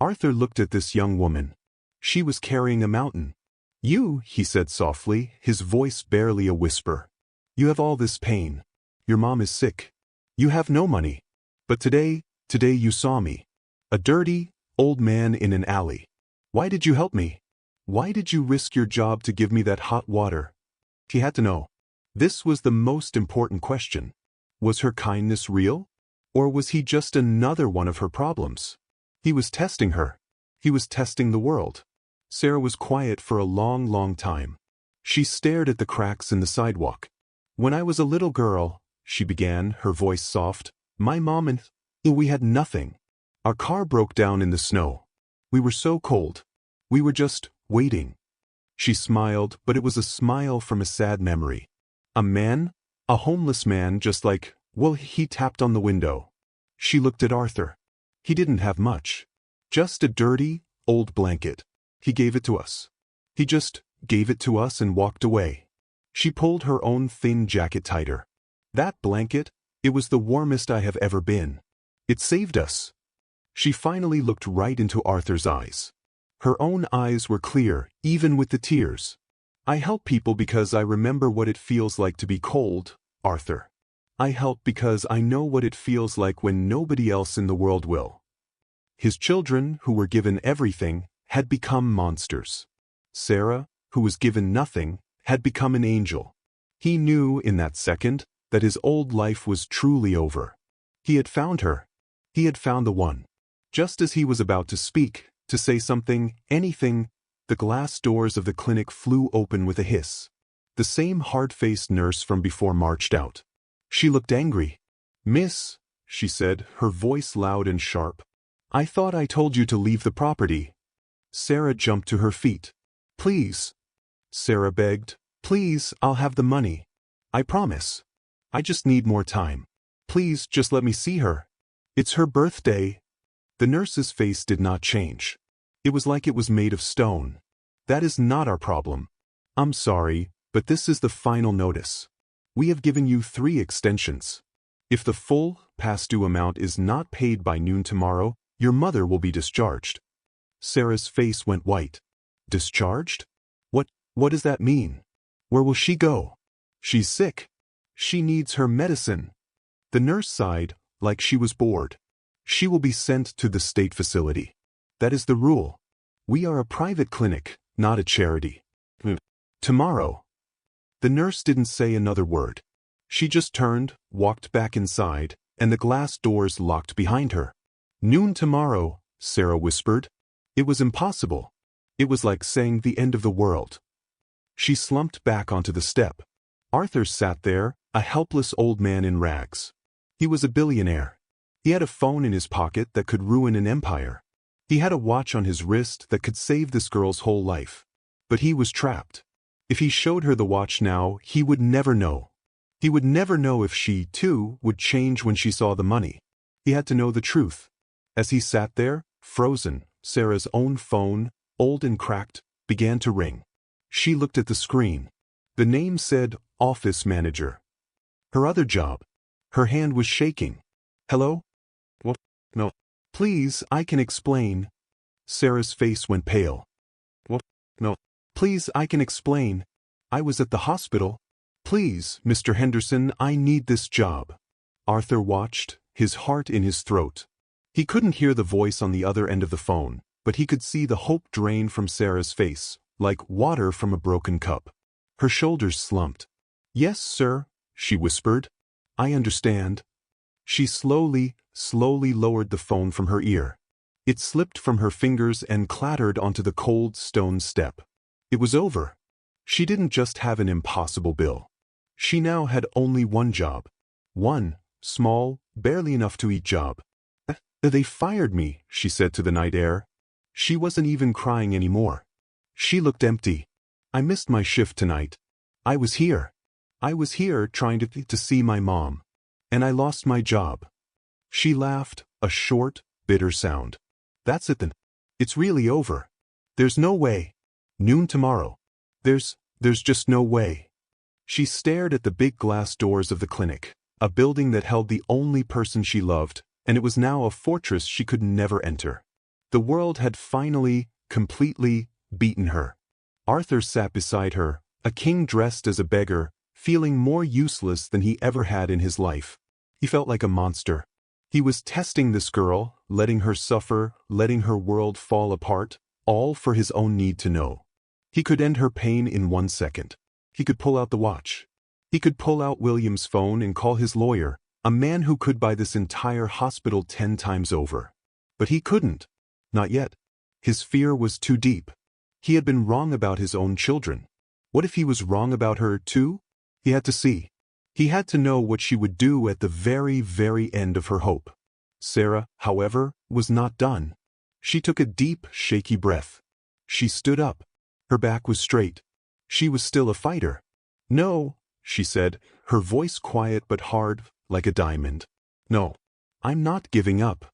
Arthur looked at this young woman. She was carrying a mountain. "You," he said softly, his voice barely a whisper. "You have all this pain. Your mom is sick. You have no money. But today you saw me. A dirty, old man in an alley. Why did you help me? Why did you risk your job to give me that hot water?" He had to know. This was the most important question. Was her kindness real? Or was he just another one of her problems? He was testing her. He was testing the world. Sarah was quiet for a long, long time. She stared at the cracks in the sidewalk. "When I was a little girl," she began, her voice soft, "my mom and we had nothing. Our car broke down in the snow. We were so cold. We were just waiting." She smiled, but it was a smile from a sad memory. "A man? A homeless man just like, well, he tapped on the window." She looked at Arthur. He didn't have much. Just a dirty, old blanket. He gave it to us. He just gave it to us and walked away. She pulled her own thin jacket tighter. "That blanket, it was the warmest I have ever been. It saved us." She finally looked right into Arthur's eyes. Her own eyes were clear, even with the tears. "I help people because I remember what it feels like to be cold, Arthur. I help because I know what it feels like when nobody else in the world will." His children, who were given everything, had become monsters. Sarah, who was given nothing, had become an angel. He knew in that second that his old life was truly over. He had found her. He had found the one. Just as he was about to speak, to say something, anything, the glass doors of the clinic flew open with a hiss. The same hard-faced nurse from before marched out. She looked angry. "Miss," she said, her voice loud and sharp, "I thought I told you to leave the property." Sarah jumped to her feet. "Please," Sarah begged, "please, I'll have the money. I promise. I just need more time. Please, just let me see her. It's her birthday." The nurse's face did not change. It was like it was made of stone. "That is not our problem. I'm sorry, but this is the final notice. We have given you 3 extensions. If the full, past due amount is not paid by noon tomorrow, your mother will be discharged." Sarah's face went white. "Discharged? What does that mean? Where will she go? She's sick. She needs her medicine." The nurse sighed, like she was bored. "She will be sent to the state facility. That is the rule. We are a private clinic, not a charity. Tomorrow." The nurse didn't say another word. She just turned, walked back inside, and the glass doors locked behind her. "Noon tomorrow," Sarah whispered. It was impossible. It was like saying the end of the world. She slumped back onto the step. Arthur sat there, a helpless old man in rags. He was a billionaire. He had a phone in his pocket that could ruin an empire. He had a watch on his wrist that could save this girl's whole life. But he was trapped. If he showed her the watch now, he would never know. He would never know if she, too, would change when she saw the money. He had to know the truth. As he sat there, frozen, Sarah's own phone, old and cracked, began to ring. She looked at the screen. The name said, Office Manager. Her other job. Her hand was shaking. Hello? What? No. Please, I can explain. Sarah's face went pale. What? No. Please, I can explain. I was at the hospital. Please, Mr. Henderson, I need this job. Arthur watched, his heart in his throat. He couldn't hear the voice on the other end of the phone, but he could see the hope drain from Sarah's face, like water from a broken cup. Her shoulders slumped. Yes, sir, she whispered. I understand. She slowly lowered the phone from her ear. It slipped from her fingers and clattered onto the cold stone step. It was over. She didn't just have an impossible bill. She now had only one job. One, small, barely enough to eat job. They fired me, she said to the night air. She wasn't even crying anymore. She looked empty. I missed my shift tonight. I was here. I was here trying to see my mom. And I lost my job. She laughed, a short, bitter sound. That's it then. It's really over. There's no way. Noon tomorrow. There's just no way. She stared at the big glass doors of the clinic, a building that held the only person she loved, and it was now a fortress she could never enter. The world had finally, completely, beaten her. Arthur sat beside her, a king dressed as a beggar, feeling more useless than he ever had in his life. He felt like a monster. He was testing this girl, letting her suffer, letting her world fall apart, all for his own need to know. He could end her pain in 1 second. He could pull out the watch. He could pull out William's phone and call his lawyer, a man who could buy this entire hospital 10 times over. But he couldn't. Not yet. His fear was too deep. He had been wrong about his own children. What if he was wrong about her, too? He had to see. He had to know what she would do at the very, very end of her hope. Sarah, however, was not done. She took a deep, shaky breath. She stood up. Her back was straight. She was still a fighter. No, she said, her voice quiet but hard, like a diamond. No, I'm not giving up.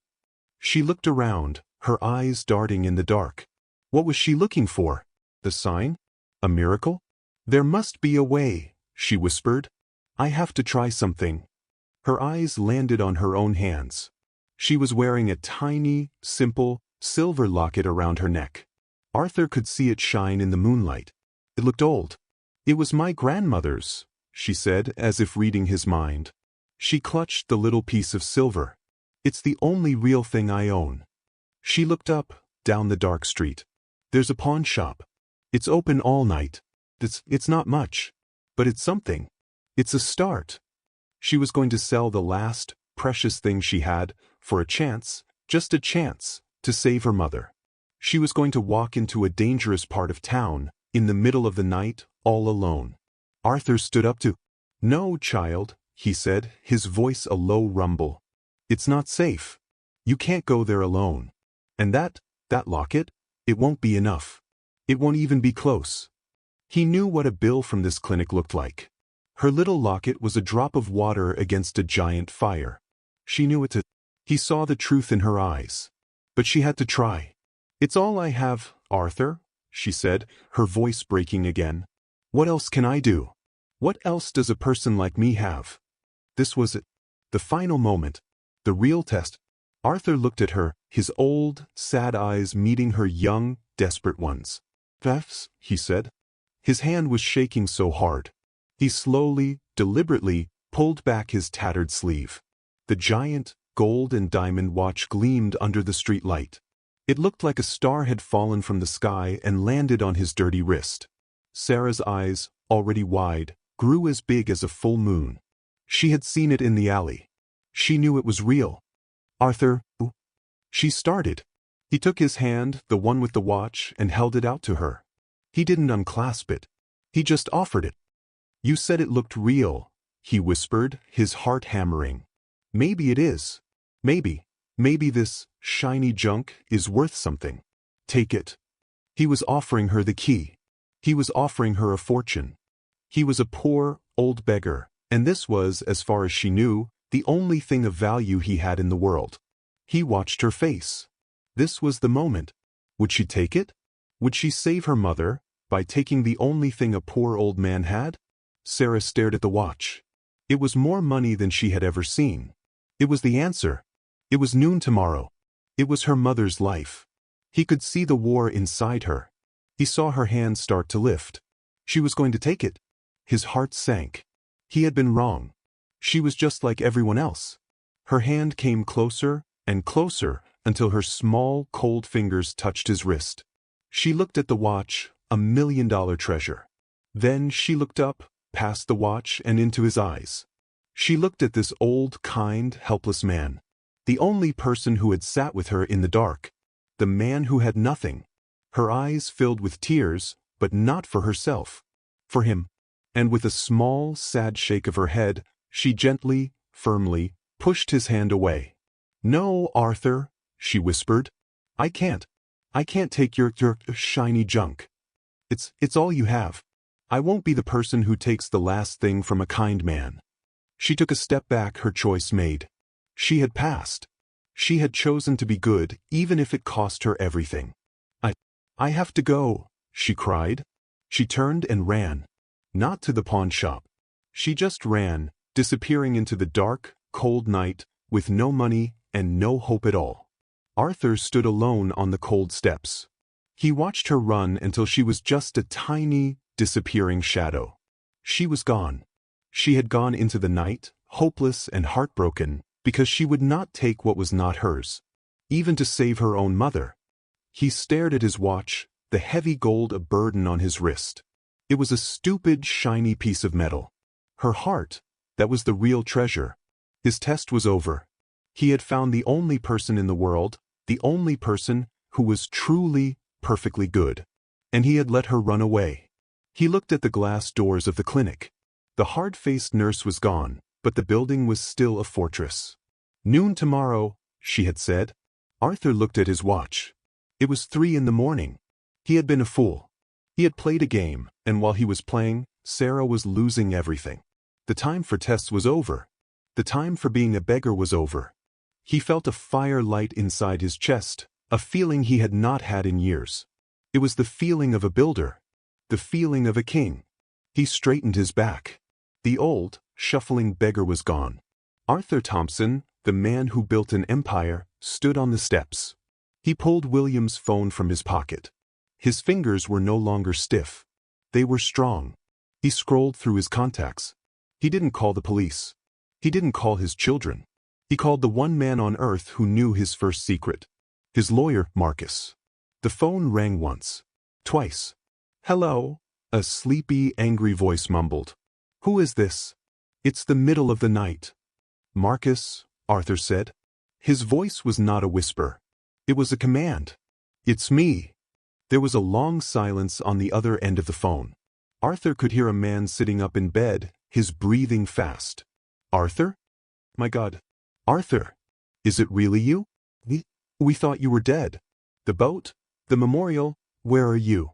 She looked around, her eyes darting in the dark. What was she looking for? The sign? A miracle? There must be a way, she whispered. I have to try something. Her eyes landed on her own hands. She was wearing a tiny, simple, silver locket around her neck. Arthur could see it shine in the moonlight. It looked old. It was my grandmother's, she said, as if reading his mind. She clutched the little piece of silver. It's the only real thing I own. She looked up, down the dark street. There's a pawn shop. It's open all night. It's not much, but it's something. It's a start. She was going to sell the last, precious thing she had, for a chance, just a chance, to save her mother. She was going to walk into a dangerous part of town, in the middle of the night, all alone. Arthur stood up to. No, child, he said, his voice a low rumble. It's not safe. You can't go there alone. And that locket, it won't be enough. It won't even be close. He knew what a bill from this clinic looked like. Her little locket was a drop of water against a giant fire. She knew it too. He saw the truth in her eyes. But she had to try. It's all I have, Arthur, she said, her voice breaking again. What else can I do? What else does a person like me have? This was it. The final moment. The real test. Arthur looked at her, his old, sad eyes meeting her young, desperate ones. F's, he said. His hand was shaking so hard. He slowly, deliberately, pulled back his tattered sleeve. The giant, gold and diamond watch gleamed under the street light. It looked like a star had fallen from the sky and landed on his dirty wrist. Sarah's eyes, already wide, grew as big as a full moon. She had seen it in the alley. She knew it was real. Arthur, she started. He took his hand, the one with the watch, and held it out to her. He didn't unclasp it. He just offered it. You said it looked real, he whispered, his heart hammering. Maybe it is. Maybe this shiny junk is worth something. Take it. He was offering her the key. He was offering her a fortune. He was a poor, old beggar, and this was, as far as she knew, the only thing of value he had in the world. He watched her face. This was the moment. Would she take it? Would she save her mother by taking the only thing a poor old man had? Sarah stared at the watch. It was more money than she had ever seen. It was the answer. It was noon tomorrow. It was her mother's life. He could see the war inside her. He saw her hand start to lift. She was going to take it. His heart sank. He had been wrong. She was just like everyone else. Her hand came closer and closer until her small, cold fingers touched his wrist. She looked at the watch, $1 million treasure. Then she looked up, past the watch and into his eyes. She looked at this old, kind, helpless man. The only person who had sat with her in the dark. The man who had nothing. Her eyes filled with tears, but not for herself. For him. And with a small, sad shake of her head, she gently, firmly, pushed his hand away. "No, Arthur," she whispered. I can't take your shiny junk. It's all you have. I won't be the person who takes the last thing from a kind man." She took a step back, her choice made. She had passed. She had chosen to be good, even if it cost her everything. I have to go," she cried. She turned and ran. Not to the pawn shop. She just ran, disappearing into the dark, cold night, with no money and no hope at all. Arthur stood alone on the cold steps. He watched her run until she was just a tiny, disappearing shadow. She was gone. She had gone into the night, hopeless and heartbroken, because she would not take what was not hers, even to save her own mother. He stared at his watch, the heavy gold a burden on his wrist. It was a stupid, shiny piece of metal. Her heart, that was the real treasure. His test was over. He had found the only person in the world, the only person who was truly, perfectly good. And he had let her run away. He looked at the glass doors of the clinic. The hard-faced nurse was gone, but the building was still a fortress. "Noon tomorrow," she had said. Arthur looked at his watch. It was 3 a.m. He had been a fool. He had played a game, and while he was playing, Sarah was losing everything. The time for tests was over. The time for being a beggar was over. He felt a fire light inside his chest, a feeling he had not had in years. It was the feeling of a builder. The feeling of a king. He straightened his back. The old, shuffling beggar was gone. Arthur Thompson, the man who built an empire, stood on the steps. He pulled William's phone from his pocket. His fingers were no longer stiff. They were strong. He scrolled through his contacts. He didn't call the police. He didn't call his children. He called the one man on earth who knew his first secret. His lawyer, Marcus. The phone rang once. Twice. "Hello," a sleepy, angry voice mumbled. "Who is this?" "It's the middle of the night." "Marcus," Arthur said. His voice was not a whisper. It was a command. "It's me." There was a long silence on the other end of the phone. Arthur could hear a man sitting up in bed, his breathing fast. "Arthur? My God. Arthur. Is it really you? We thought you were dead. The boat? The memorial? Where are you?"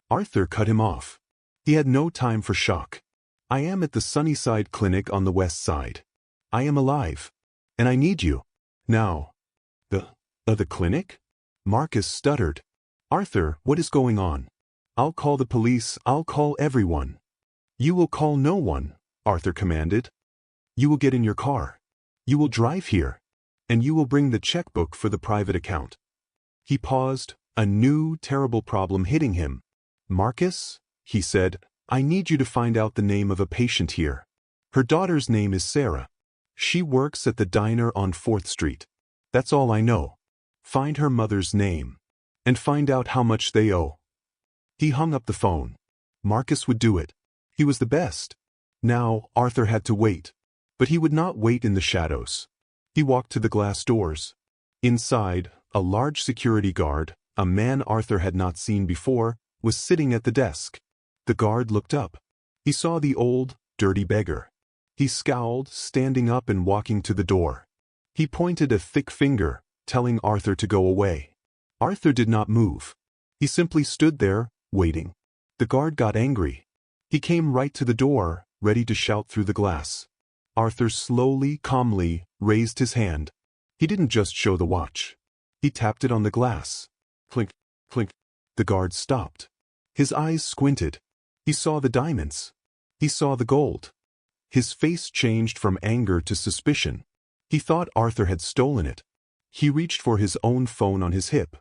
Arthur cut him off. He had no time for shock. "I am at the Sunnyside Clinic on the west side. I am alive. And I need you. Now." The clinic?" Marcus stuttered. "Arthur, what is going on?" "I'll call the police. I'll call everyone." "You will call no one," Arthur commanded. "You will get in your car. You will drive here. And you will bring the checkbook for the private account." He paused, a new, terrible problem hitting him. "Marcus," he said, "I need you to find out the name of a patient here. Her daughter's name is Sarah. She works at the diner on 4th Street. That's all I know. Find her mother's name. And find out how much they owe." He hung up the phone. Marcus would do it. He was the best. Now, Arthur had to wait. But he would not wait in the shadows. He walked to the glass doors. Inside, a large security guard, a man Arthur had not seen before, was sitting at the desk. The guard looked up. He saw the old, dirty beggar. He scowled, standing up and walking to the door. He pointed a thick finger, telling Arthur to go away. Arthur did not move. He simply stood there, waiting. The guard got angry. He came right to the door, ready to shout through the glass. Arthur slowly, calmly, raised his hand. He didn't just show the watch. He tapped it on the glass. Clink, clink. The guard stopped. His eyes squinted. He saw the diamonds. He saw the gold. His face changed from anger to suspicion. He thought Arthur had stolen it. He reached for his own phone on his hip.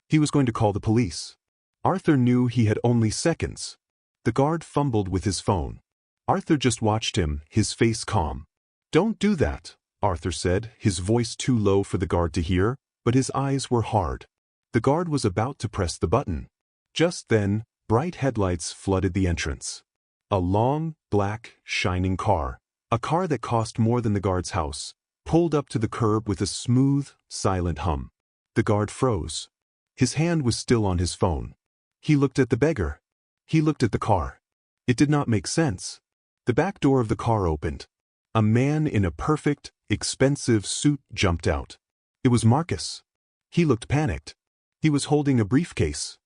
He was going to call the police. Arthur knew he had only seconds. The guard fumbled with his phone. Arthur just watched him, his face calm. "Don't do that," Arthur said, his voice too low for the guard to hear, but his eyes were hard. The guard was about to press the button. Just then, bright headlights flooded the entrance. A long, black, shining car, a car that cost more than the guard's house, pulled up to the curb with a smooth, silent hum. The guard froze. His hand was still on his phone. He looked at the beggar. He looked at the car. It did not make sense. The back door of the car opened. A man in a perfect, expensive suit jumped out. It was Marcus. He looked panicked. He was holding a briefcase.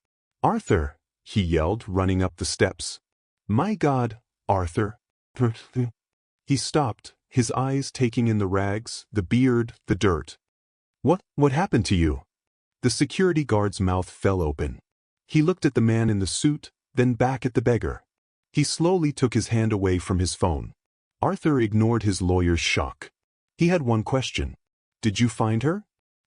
"Arthur," he yelled, running up the steps. "My God, Arthur." He stopped, his eyes taking in the rags, the beard, the dirt. What happened to you?" The security guard's mouth fell open. He looked at the man in the suit, then back at the beggar. He slowly took his hand away from his phone. Arthur ignored his lawyer's shock. He had one question. "Did you find her?"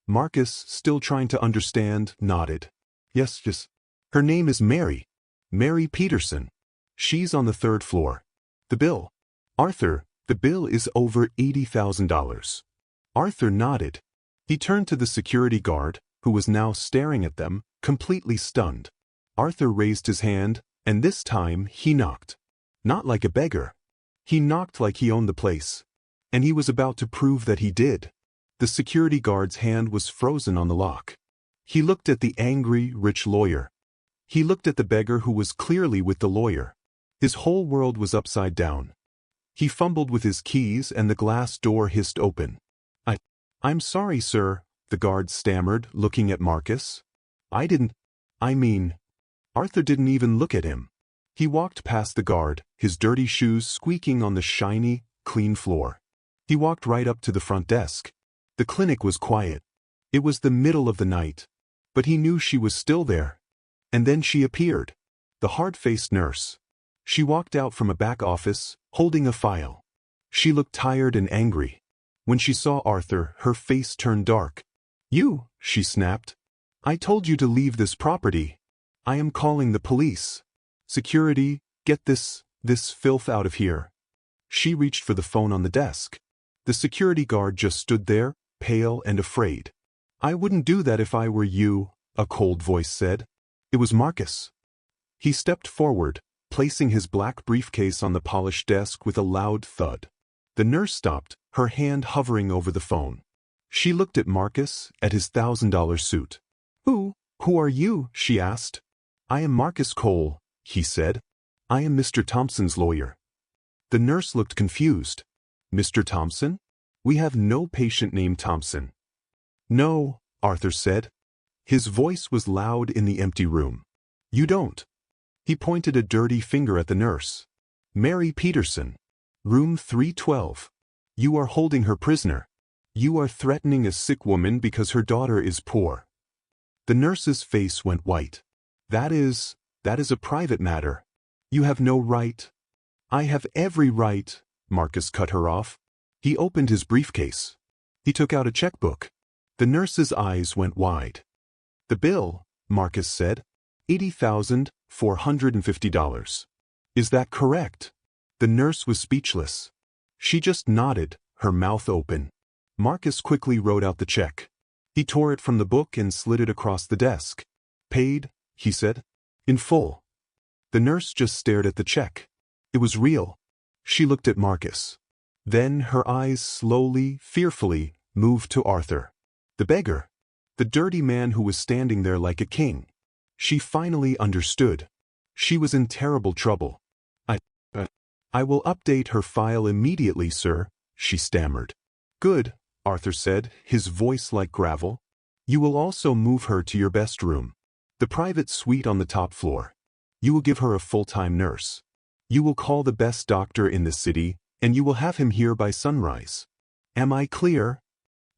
Marcus, still trying to understand, nodded. Yes. Her name is Mary. Mary Peterson. She's on the 3rd floor. The bill." "Arthur, the bill is over $80,000. Arthur nodded. He turned to the security guard, who was now staring at them, completely stunned. Arthur raised his hand, and this time he knocked. Not like a beggar. He knocked like he owned the place. And he was about to prove that he did. The security guard's hand was frozen on the lock. He looked at the angry, rich lawyer. He looked at the beggar who was clearly with the lawyer. His whole world was upside down. He fumbled with his keys and the glass door hissed open. I'm sorry, sir," the guard stammered, looking at Marcus. Arthur didn't even look at him. He walked past the guard, his dirty shoes squeaking on the shiny, clean floor. He walked right up to the front desk. The clinic was quiet. It was the middle of the night. But he knew she was still there. And then she appeared. The hard-faced nurse. She walked out from a back office, holding a file. She looked tired and angry. When she saw Arthur, her face turned dark. "You," she snapped. "I told you to leave this property. I am calling the police. Security, get this filth out of here." She reached for the phone on the desk. The security guard just stood there, pale and afraid. "I wouldn't do that if I were you," a cold voice said. It was Marcus. He stepped forward, placing his black briefcase on the polished desk with a loud thud. The nurse stopped, her hand hovering over the phone. She looked at Marcus, at his $1,000 suit. Who are you?" she asked. "I am Marcus Cole," he said. "I am Mr. Thompson's lawyer." The nurse looked confused. "Mr. Thompson? We have no patient named Thompson." "No," Arthur said. His voice was loud in the empty room. "You don't." He pointed a dirty finger at the nurse. "Mary Peterson. Room 312. You are holding her prisoner. You are threatening a sick woman because her daughter is poor." The nurse's face went white. That is a private matter. You have no right." "I have every right," Marcus cut her off. He opened his briefcase. He took out a checkbook. The nurse's eyes went wide. "The bill," Marcus said, $80,450. "Is that correct?" The nurse was speechless. She just nodded, her mouth open. Marcus quickly wrote out the check. He tore it from the book and slid it across the desk. "Paid," he said. "In full." The nurse just stared at the check. It was real. She looked at Marcus. Then her eyes slowly, fearfully, moved to Arthur. The beggar. The dirty man who was standing there like a king. She finally understood. She was in terrible trouble. I will update her file immediately, sir," she stammered. "Good," Arthur said, his voice like gravel. "You will also move her to your best room. The private suite on the top floor. You will give her a full-time nurse. You will call the best doctor in the city, and you will have him here by sunrise. Am I clear?"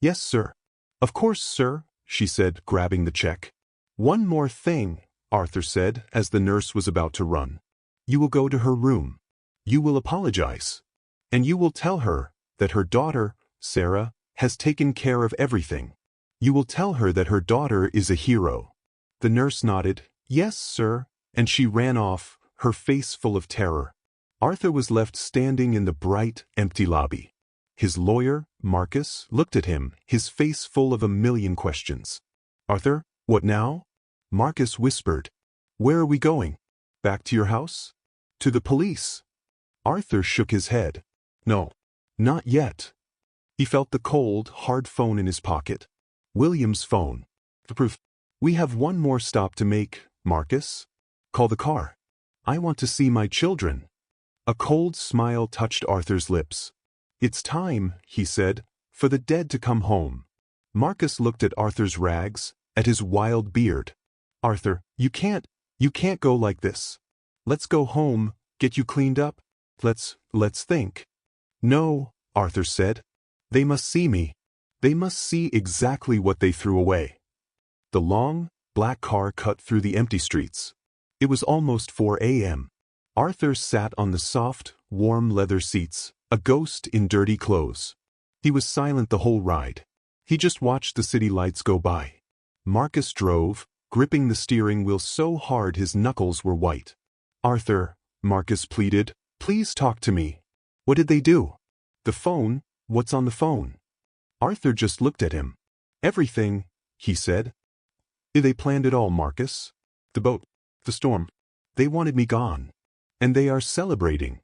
"Yes, sir." Of course, sir, she said, grabbing the check. One more thing, Arthur said as the nurse was about to run. You will go to her room. You will apologize. And you will tell her that her daughter, Sarah, has taken care of everything. You will tell her that her daughter is a hero. The nurse nodded, yes, sir, and she ran off, her face full of terror. Arthur was left standing in the bright, empty lobby. His lawyer, Marcus, looked at him, his face full of a million questions. Arthur, what now? Marcus whispered. Where are we going? Back to your house? To the police? Arthur shook his head. No, not yet. He felt the cold, hard phone in his pocket. William's phone. The proof. We have one more stop to make, Marcus. Call the car. I want to see my children. A cold smile touched Arthur's lips. It's time, he said, for the dead to come home. Marcus looked at Arthur's rags, at his wild beard. Arthur, you can't go like this. Let's go home, get you cleaned up. Let's think. No, Arthur said. They must see me. They must see exactly what they threw away. The long, black car cut through the empty streets. It was almost 4 a.m. Arthur sat on the soft, warm leather seats, a ghost in dirty clothes. He was silent the whole ride. He just watched the city lights go by. Marcus drove, gripping the steering wheel so hard his knuckles were white. Arthur, Marcus pleaded, please talk to me. What did they do? The phone, what's on the phone? Arthur just looked at him. Everything, he said. They planned it all, Marcus. The boat, the storm. They wanted me gone. And they are celebrating.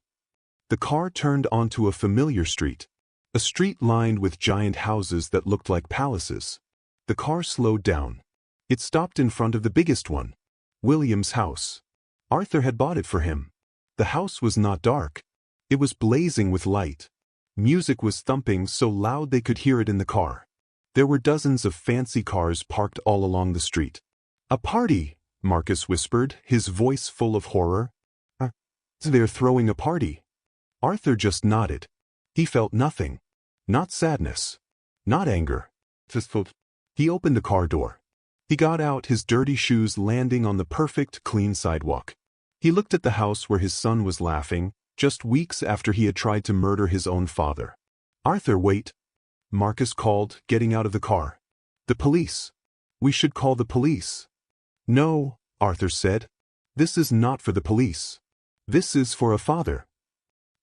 The car turned onto a familiar street. A street lined with giant houses that looked like palaces. The car slowed down. It stopped in front of the biggest one. William's house. Arthur had bought it for him. The house was not dark. It was blazing with light. Music was thumping so loud they could hear it in the car. There were dozens of fancy cars parked all along the street. A party, Marcus whispered, his voice full of horror. They're throwing a party. Arthur just nodded. He felt nothing. Not sadness. Not anger. He opened the car door. He got out, his dirty shoes landing on the perfect, clean sidewalk. He looked at the house where his son was laughing, just weeks after he had tried to murder his own father. Arthur, wait. Marcus called, getting out of the car. The police. We should call the police. No, Arthur said. This is not for the police. This is for a father.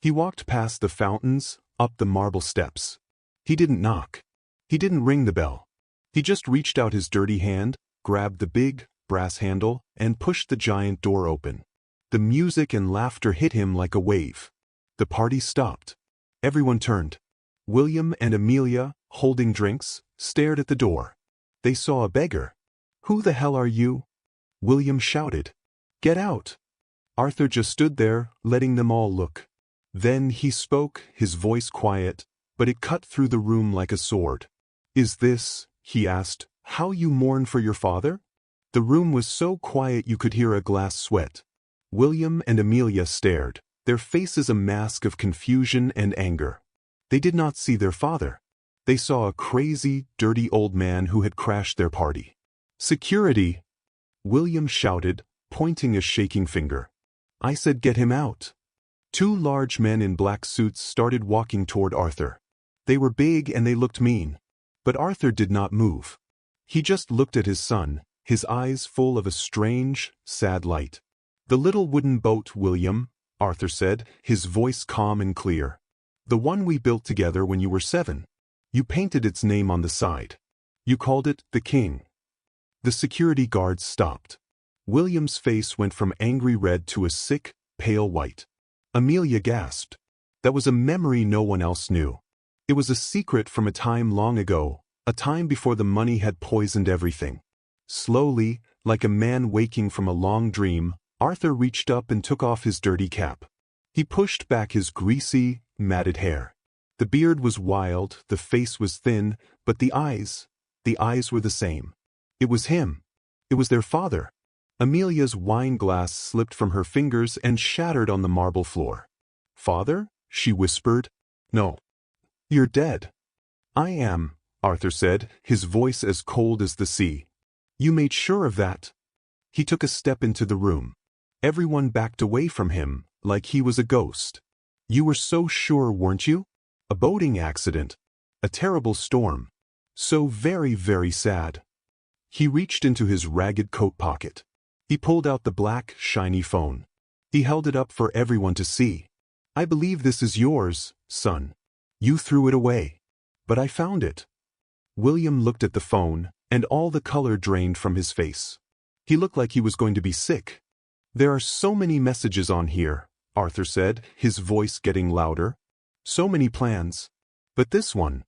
He walked past the fountains, up the marble steps. He didn't knock. He didn't ring the bell. He just reached out his dirty hand, grabbed the big, brass handle, and pushed the giant door open. The music and laughter hit him like a wave. The party stopped. Everyone turned. William and Amelia, holding drinks, stared at the door. They saw a beggar. Who the hell are you? William shouted. Get out. Arthur just stood there, letting them all look. Then he spoke, his voice quiet, but it cut through the room like a sword. Is this, he asked, how you mourn for your father? The room was so quiet you could hear a glass sweat. William and Amelia stared, their faces a mask of confusion and anger. They did not see their father. They saw a crazy, dirty old man who had crashed their party. Security! William shouted, pointing a shaking finger. I said get him out. Two large men in black suits started walking toward Arthur. They were big and they looked mean. But Arthur did not move. He just looked at his son, his eyes full of a strange, sad light. The little wooden boat, William, Arthur said, his voice calm and clear. The one we built together when you were 7. You painted its name on the side. You called it the King. The security guards stopped. William's face went from angry red to a sick, pale white. Amelia gasped. That was a memory no one else knew. It was a secret from a time long ago, a time before the money had poisoned everything. Slowly, like a man waking from a long dream, Arthur reached up and took off his dirty cap. He pushed back his greasy, matted hair. The beard was wild, the face was thin, but the eyes were the same. It was him. It was their father. Amelia's wine glass slipped from her fingers and shattered on the marble floor. Father? She whispered. No. You're dead. I am, Arthur said, his voice as cold as the sea. You made sure of that? He took a step into the room. Everyone backed away from him, like he was a ghost. You were so sure, weren't you? A boating accident. A terrible storm. So very, very sad. He reached into his ragged coat pocket. He pulled out the black, shiny phone. He held it up for everyone to see. I believe this is yours, son. You threw it away. But I found it. William looked at the phone, and all the color drained from his face. He looked like he was going to be sick. There are so many messages on here, Arthur said, his voice getting louder. So many plans. But this one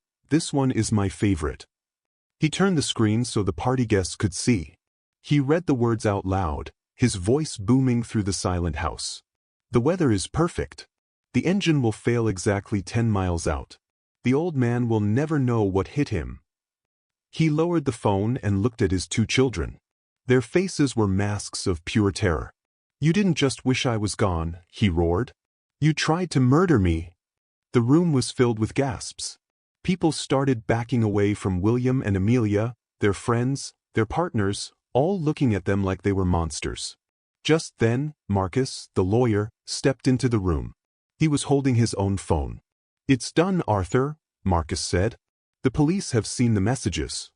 is my favorite. He turned the screen so the party guests could see. He read the words out loud, his voice booming through the silent house. The weather is perfect. The engine will fail exactly 10 miles out. The old man will never know what hit him. He lowered the phone and looked at his 2 children. Their faces were masks of pure terror. You didn't just wish I was gone, he roared. You tried to murder me. The room was filled with gasps. People started backing away from William and Amelia, their friends, their partners, all looking at them like they were monsters. Just then, Marcus, the lawyer, stepped into the room. He was holding his own phone. It's done, Arthur, Marcus said. The police have seen the messages.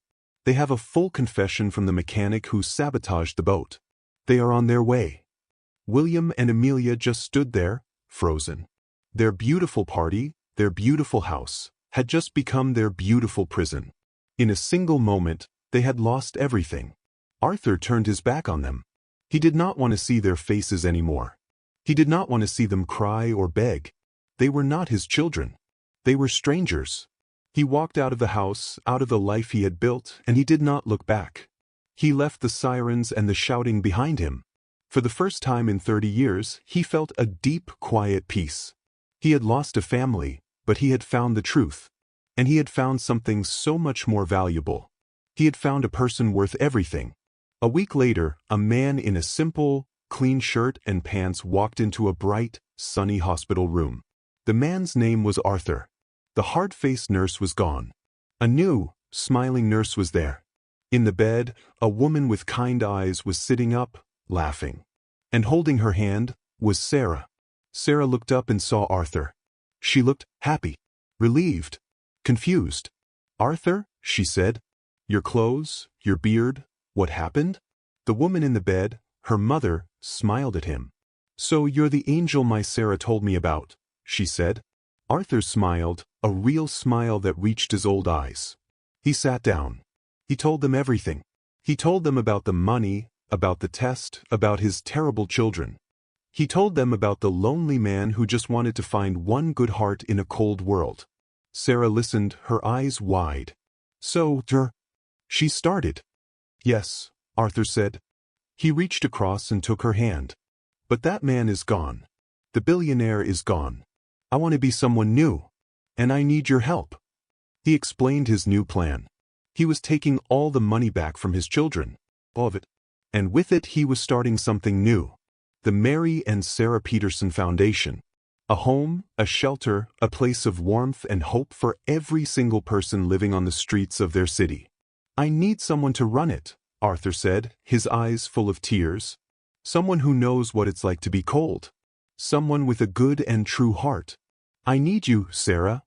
They have a full confession from the mechanic who sabotaged the boat. They are on their way. William and Amelia just stood there, frozen. Their beautiful party, their beautiful house, had just become their beautiful prison. In a single moment, they had lost everything. Arthur turned his back on them. He did not want to see their faces anymore. He did not want to see them cry or beg. They were not his children. They were strangers. He walked out of the house, out of the life he had built, and he did not look back. He left the sirens and the shouting behind him. For the first time in 30 years, he felt a deep, quiet peace. He had lost a family, but he had found the truth. And he had found something so much more valuable. He had found a person worth everything. A week later, a man in a simple, clean shirt and pants walked into a bright, sunny hospital room. The man's name was Arthur. The hard-faced nurse was gone. A new, smiling nurse was there. In the bed, a woman with kind eyes was sitting up, laughing. And holding her hand was Sarah. Sarah looked up and saw Arthur. She looked happy, relieved, confused. Arthur, she said, your clothes, your beard, what happened? The woman in the bed, her mother, smiled at him. So you're the angel my Sarah told me about, she said. Arthur smiled, a real smile that reached his old eyes. He sat down. He told them everything. He told them about the money, about the test, about his terrible children. He told them about the lonely man who just wanted to find one good heart in a cold world. Sarah listened, her eyes wide. So, she started. Yes, Arthur said. He reached across and took her hand. But that man is gone. The billionaire is gone. I want to be someone new. And I need your help. He explained his new plan. He was taking all the money back from his children. All of it. And with it he was starting something new. The Mary and Sarah Peterson Foundation. A home, a shelter, a place of warmth and hope for every single person living on the streets of their city. I need someone to run it, Arthur said, his eyes full of tears. Someone who knows what it's like to be cold. Someone with a good and true heart. I need you, Sarah.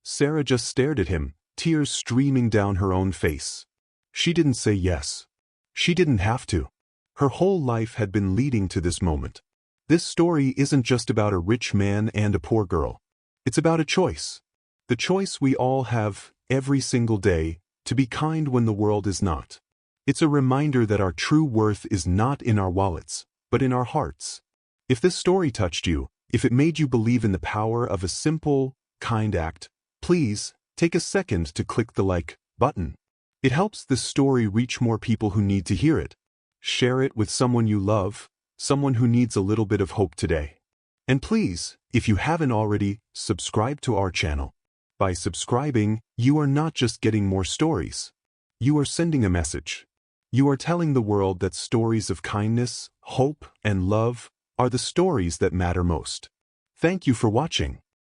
Sarah just stared at him, tears streaming down her own face. She didn't say yes. She didn't have to. Her whole life had been leading to this moment. This story isn't just about a rich man and a poor girl. It's about a choice. The choice we all have, every single day, to be kind when the world is not. It's a reminder that our true worth is not in our wallets, but in our hearts. If this story touched you, if it made you believe in the power of a simple, kind act, please, take a second to click the like button. It helps this story reach more people who need to hear it. Share it with someone you love, someone who needs a little bit of hope today. And please, if you haven't already, subscribe to our channel. By subscribing, you are not just getting more stories. You are sending a message. You are telling the world that stories of kindness, hope, and love are the stories that matter most. Thank you for watching.